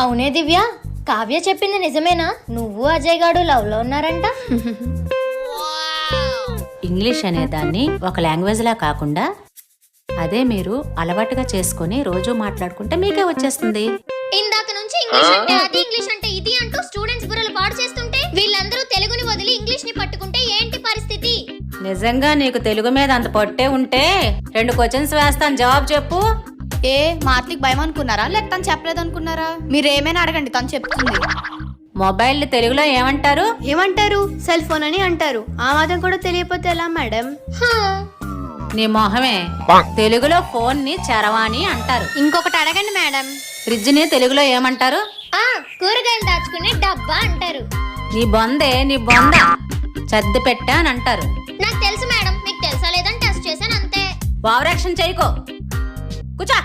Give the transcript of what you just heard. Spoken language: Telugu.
అవునే దివ్య, కావ్య చెప్పింది నిజమేనా? నువ్వు అజయ్ గాడు లవ్ లో ఉన్నారంట. ఇంగ్లీష్ అనే దాన్ని ఒక లాంగ్వేజ్ లా కాకుండా అదే మీరు అలవాటుగా చేసుకుని రోజు మాట్లాడుకుంటే మీకే వచ్చేస్తుంది. ఇందాక నుంచి ఇంగ్లీష్ అంటే అది, ఇంగ్లీష్ అంటే ఇది అంటూ స్టూడెంట్స్ బుర్రలు పాడు చేస్తుంటే వీళ్ళందరూ తెలుగుని వదిలి ఇంగ్లీష్ ని పట్టుకుంటే ఏంటి పరిస్థితి? నిజంగా నీకు తెలుగు మీద అంత పట్టే ఉంటే 2 క్వశ్చన్స్ వేస్తాను, జవాబు చెప్పు. మార్తికి భయం అనుకున్నారా, లేక తను చెప్పలేదు అనుకున్నారా? మీరు ఏమైనా అడగండి, తను చెప్తుంది. మొబైల్ తెలుగులో ఏమంటారు? ఏమంటారు? సెల్ ఫోన్ అని అంటారు. ఆ మాత్రం కూడా తెలియకపోతే ఎలా మేడం? నీ మొహమే. తెలుగులో ఫోన్ ని చరవాణి అంటారు. ఇంకొకటి అడగండి మేడం. ఫ్రిడ్జ్ ని తెలుగులో ఏమంటారు? కూరగాయలు దాచుకునే డబ్బా అంటారు. నీ బొందే, నీ బొంద చద్ది పెట్టా అని అంటారు. నాకు తెలుసు మేడం, మీకు తెలుసా లేదని టెస్ట్ చేశాను అంతే. ఓవర్ యాక్షన్ చేయకో, కూర్చో.